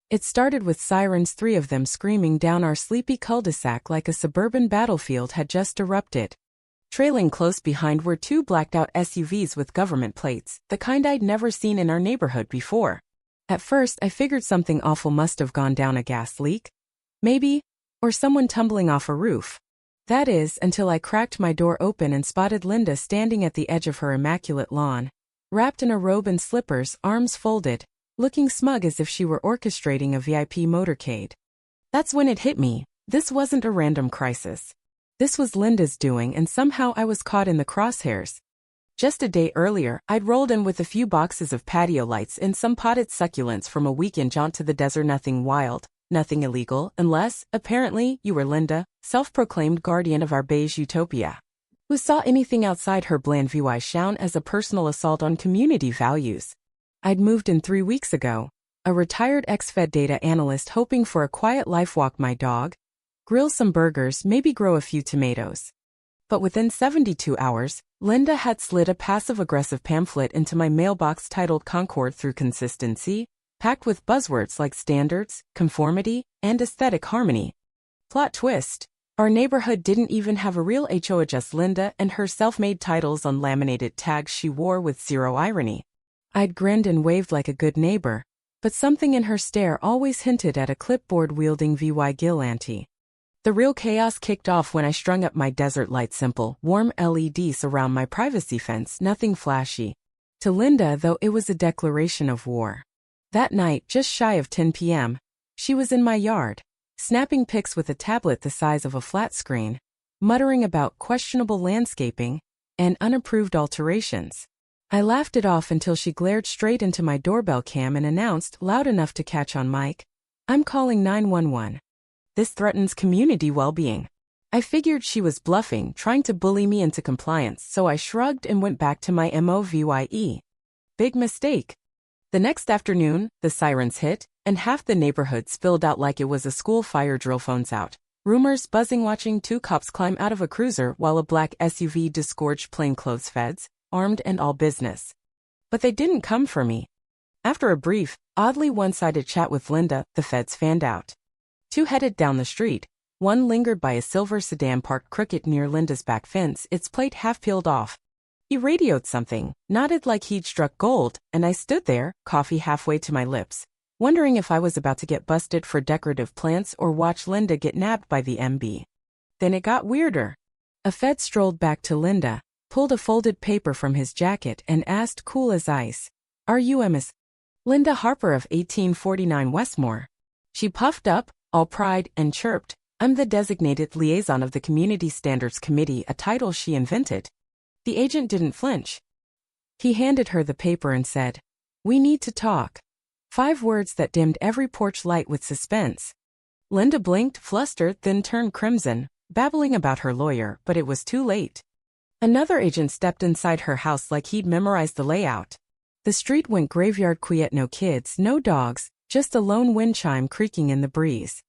It started with sirens, 3 of them screaming down our sleepy cul-de-sac like a suburban battlefield had just erupted. Trailing close behind were 2 blacked-out SUVs with government plates, the kind I'd never seen in our neighborhood before. At first, I figured something awful must have gone down, a gas leak. Maybe. Or someone tumbling off a roof. That is, until I cracked my door open and spotted Linda standing at the edge of her immaculate lawn, wrapped in a robe and slippers, arms folded, looking smug as if she were orchestrating a VIP motorcade. That's when it hit me. This wasn't a random crisis. This was Linda's doing, and somehow I was caught in the crosshairs. Just a day earlier, I'd rolled in with a few boxes of patio lights and some potted succulents from a weekend jaunt to the desert. Nothing wild, nothing illegal, unless, apparently, you were Linda, self-proclaimed guardian of our beige utopia, who saw anything outside her bland VY shone as a personal assault on community values. I'd moved in 3 weeks ago, a retired ex-Fed data analyst hoping for a quiet life, walk my dog, grill some burgers, maybe grow a few tomatoes. But within 72 hours, Linda had slid a passive-aggressive pamphlet into my mailbox titled Concord Through Consistency, packed with buzzwords like standards, conformity, and aesthetic harmony. Plot twist: our neighborhood didn't even have a real HOA, just Linda and her self-made titles on laminated tags she wore with zero irony. I'd grinned and waved like a good neighbor, but something in her stare always hinted at a clipboard-wielding vigilante. The real chaos kicked off when I strung up my desert light, simple, warm LEDs around my privacy fence, nothing flashy. To Linda, though, it was a declaration of war. That night, just shy of 10 p.m., she was in my yard, snapping pics with a tablet the size of a flat screen, muttering about questionable landscaping and unapproved alterations. I laughed it off until she glared straight into my doorbell cam and announced, loud enough to catch on mic, "I'm calling 911. This threatens community well-being." I figured she was bluffing, trying to bully me into compliance, so I shrugged and went back to my MOVIE. Big mistake. The next afternoon, the sirens hit, and half the neighborhood spilled out like it was a school fire drill. Phones out, rumors buzzing, watching 2 cops climb out of a cruiser while a black SUV disgorged plainclothes feds, armed and all business. But they didn't come for me. After a brief, oddly one-sided chat with Linda, the feds fanned out. 2 headed down the street. 1 lingered by a silver sedan parked crooked near Linda's back fence, its plate half peeled off. He radioed something, nodded like he'd struck gold, and I stood there, coffee halfway to my lips, wondering if I was about to get busted for decorative plants or watch Linda get nabbed by the MB. Then it got weirder. A fed strolled back to Linda, pulled a folded paper from his jacket, and asked, cool as ice, "Are you Miss Linda Harper of 1849 Westmore?" She puffed up, all pride, and chirped, "I'm the designated liaison of the Community Standards Committee," a title she invented. The agent didn't flinch. He handed her the paper and said, "We need to talk." 5 words that dimmed every porch light with suspense. Linda blinked, flustered, then turned crimson, babbling about her lawyer, but it was too late. Another agent stepped inside her house like he'd memorized the layout. The street went graveyard quiet, no kids, no dogs, just a lone wind chime creaking in the breeze.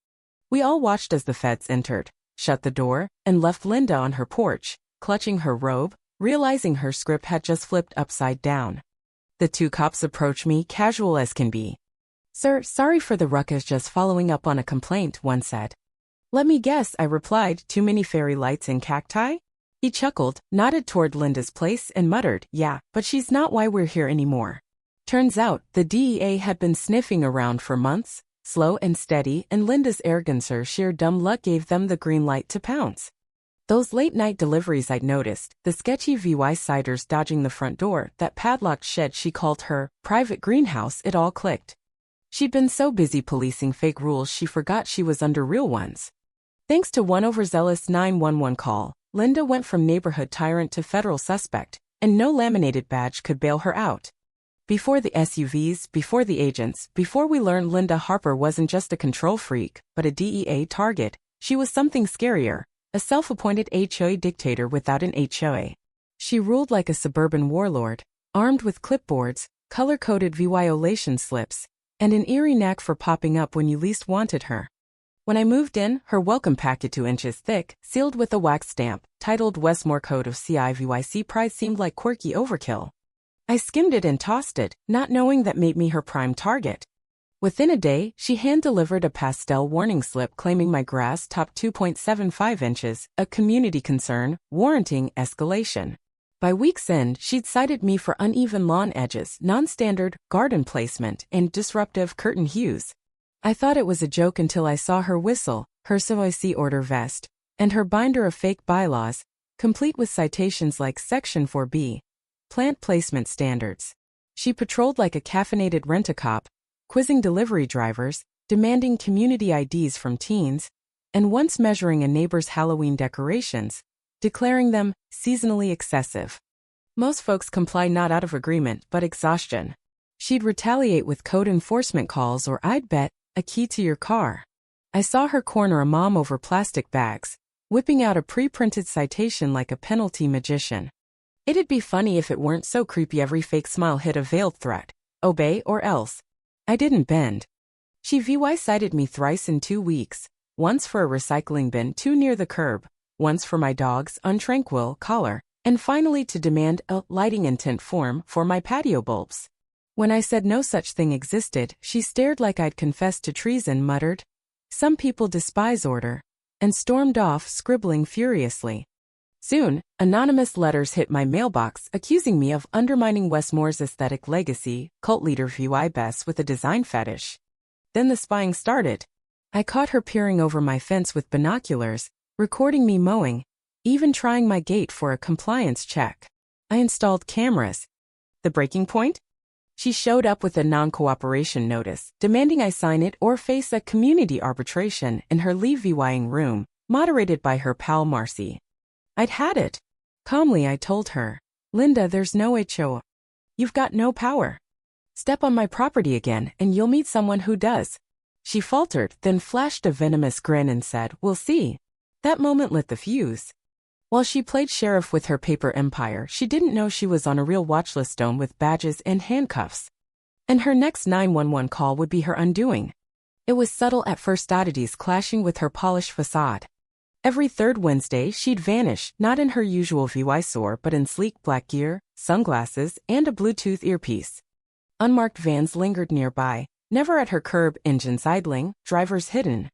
We all watched as the feds entered, shut the door, and left Linda on her porch, clutching her robe, realizing her script had just flipped upside down. The 2 cops approached me, casual as can be. "Sir, sorry for the ruckus, just following up on a complaint," one said. "Let me guess," I replied, "too many fairy lights and cacti?" He chuckled, nodded toward Linda's place, and muttered, "Yeah, but she's not why we're here anymore." Turns out, the DEA had been sniffing around for months, slow and steady, and Linda's arrogance or sheer dumb luck gave them the green light to pounce. Those late-night deliveries I'd noticed, the sketchy VY-siders dodging the front door, that padlocked shed she called her private greenhouse, it all clicked. She'd been so busy policing fake rules she forgot she was under real ones. Thanks to one overzealous 911 call, Linda went from neighborhood tyrant to federal suspect, and no laminated badge could bail her out. Before the SUVs, before the agents, before we learned Linda Harper wasn't just a control freak, but a DEA target, she was something scarier, a self-appointed HOA dictator without an HOA. She ruled like a suburban warlord, armed with clipboards, color-coded violation slips, and an eerie knack for popping up when you least wanted her. When I moved in, her welcome packet 2 inches thick, sealed with a wax stamp, titled Westmore Code of CIVYC Pride seemed like quirky overkill. I skimmed it and tossed it, not knowing that made me her prime target. Within a day, she hand-delivered a pastel warning slip claiming my grass topped 2.75 inches, a community concern, warranting escalation. By week's end, she'd cited me for uneven lawn edges, non-standard garden placement, and disruptive curtain hues. I thought it was a joke until I saw her whistle, her COIC order vest, and her binder of fake bylaws, complete with citations like Section 4B, Plant Placement Standards. She patrolled like a caffeinated rent-a-cop, quizzing delivery drivers, demanding community IDs from teens, and once measuring a neighbor's Halloween decorations, declaring them seasonally excessive. Most folks comply not out of agreement but exhaustion. She'd retaliate with code enforcement calls or, I'd bet, a key to your car. I saw her corner a mom over plastic bags, whipping out a pre-printed citation like a penalty magician. It'd be funny if it weren't so creepy. Every fake smile hid a veiled threat. Obey or else. I didn't bend. She VY cited me thrice in 2 weeks, once for a recycling bin too near the curb, once for my dog's untranquil collar, and finally to demand a lighting intent form for my patio bulbs. When I said no such thing existed, she stared like I'd confessed to treason, muttered, "Some people despise order," and stormed off, scribbling furiously. Soon, anonymous letters hit my mailbox accusing me of undermining Westmore's aesthetic legacy, cult leader VY Bess with a design fetish. Then the spying started. I caught her peering over my fence with binoculars, recording me mowing, even trying my gate for a compliance check. I installed cameras. The breaking point? She showed up with a non-cooperation notice, demanding I sign it or face a community arbitration in her leave VYing room, moderated by her pal Marcy. I'd had it. Calmly I told her, "Linda, there's no HOA. You've got no power. Step on my property again and you'll meet someone who does." She faltered, then flashed a venomous grin and said, "We'll see." That moment lit the fuse. While she played sheriff with her paper empire, she didn't know she was on a real watchlist dome with badges and handcuffs. And her next 911 call would be her undoing. It was subtle at first, oddities clashing with her polished facade. Every third Wednesday, she'd vanish, not in her usual VY soar but in sleek black gear, sunglasses, and a Bluetooth earpiece. Unmarked vans lingered nearby, never at her curb, engines idling, drivers hidden.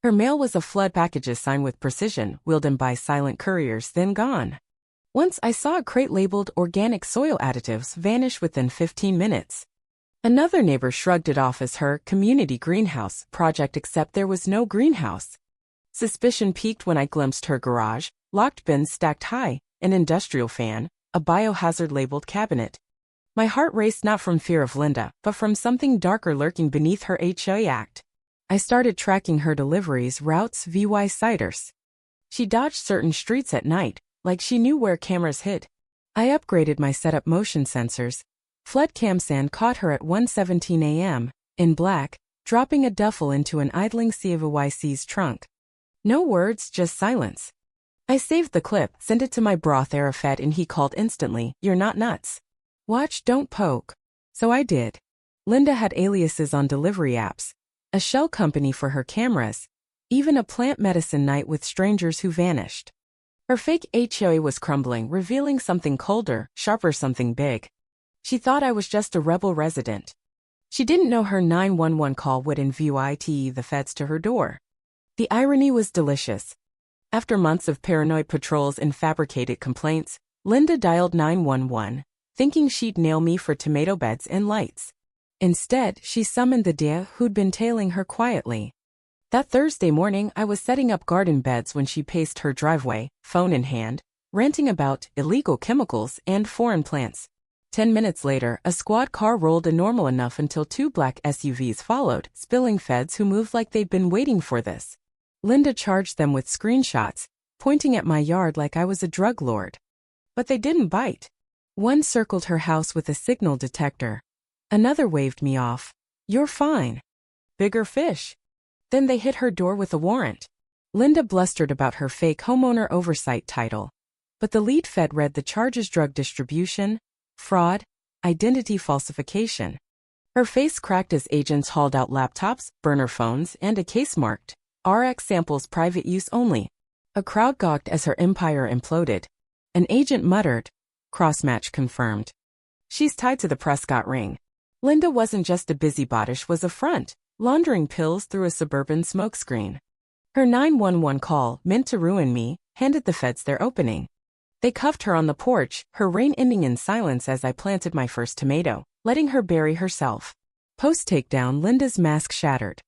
Her mail was a flood packages signed with precision, wheeled in by silent couriers, then gone. Once I saw a crate labeled organic soil additives vanish within 15 minutes. Another neighbor shrugged it off as her community greenhouse project, except there was no greenhouse. Suspicion peaked when I glimpsed her garage, locked bins stacked high, an industrial fan, a biohazard-labeled cabinet. My heart raced not from fear of Linda, but from something darker lurking beneath her HOA act. I started tracking her deliveries, routes, VY ciders. She dodged certain streets at night, like she knew where cameras hid. I upgraded my setup motion sensors. Flood cam sand caught her at 1:17 a.m., in black, dropping a duffel into an idling sea of YC's trunk. No words, just silence. I saved the clip, sent it to my broth Arafat, and he called instantly, "You're not nuts. Watch, don't poke." So I did. Linda had aliases on delivery apps, a shell company for her cameras, even a plant medicine night with strangers who vanished. Her fake HOA was crumbling, revealing something colder, sharper, something big. She thought I was just a rebel resident. She didn't know her 911 call would invite the feds to her door. The irony was delicious. After months of paranoid patrols and fabricated complaints, Linda dialed 911, thinking she'd nail me for tomato beds and lights. Instead, she summoned the DEA, who'd been tailing her quietly. That Thursday morning, I was setting up garden beds when she paced her driveway, phone in hand, ranting about illegal chemicals and foreign plants. 10 minutes later, a squad car rolled in normal enough until 2 black SUVs followed, spilling feds who moved like they'd been waiting for this. Linda charged them with screenshots, pointing at my yard like I was a drug lord. But they didn't bite. One circled her house with a signal detector. Another waved me off. "You're fine. Bigger fish." Then they hit her door with a warrant. Linda blustered about her fake homeowner oversight title. But the lead fed read the charges: drug distribution, fraud, identity falsification. Her face cracked as agents hauled out laptops, burner phones, and a case marked RX samples private use only. A crowd gawked as her empire imploded. An agent muttered, "Crossmatch confirmed. She's tied to the Prescott ring." Linda wasn't just a busybody, she was a front, laundering pills through a suburban smokescreen. Her 911 call, meant to ruin me, handed the feds their opening. They cuffed her on the porch, her reign ending in silence as I planted my first tomato, letting her bury herself. Post-takedown, Linda's mask shattered.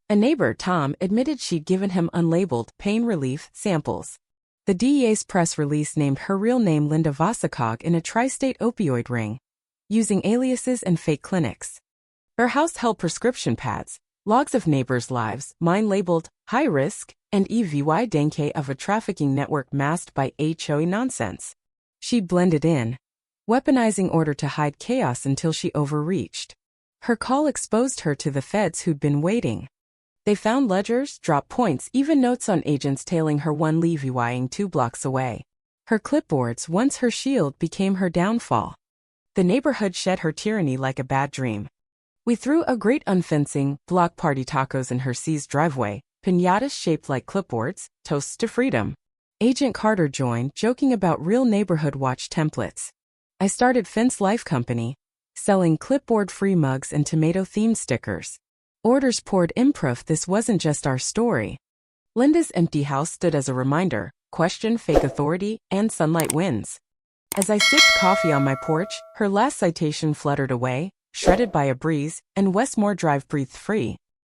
A neighbor, Tom, admitted she'd given him unlabeled pain relief samples. The DEA's press release named her real name Linda Vasakog in a tri-state opioid ring, using aliases and fake clinics. Her house held prescription pads, logs of neighbors' lives, mine labeled high risk, and evidence of a trafficking network masked by HOA nonsense. She blended in, weaponizing order to hide chaos until she overreached. Her call exposed her to the feds who'd been waiting. They found ledgers, drop points, even notes on agents tailing her one levying 2 blocks away. Her clipboards, once her shield, became her downfall. The neighborhood shed her tyranny like a bad dream. We threw a great unfencing, block party tacos in her seized driveway, piñatas shaped like clipboards, toasts to freedom. Agent Carter joined, joking about real neighborhood watch templates. I started Fence Life Company, selling clipboard-free mugs and tomato-themed stickers. Orders poured in. Proof this wasn't just our story. Linda's empty house stood as a reminder, question fake authority, and sunlight wins. As I sipped coffee on my porch, her last citation fluttered away, shredded by a breeze, and Westmore Drive breathed free.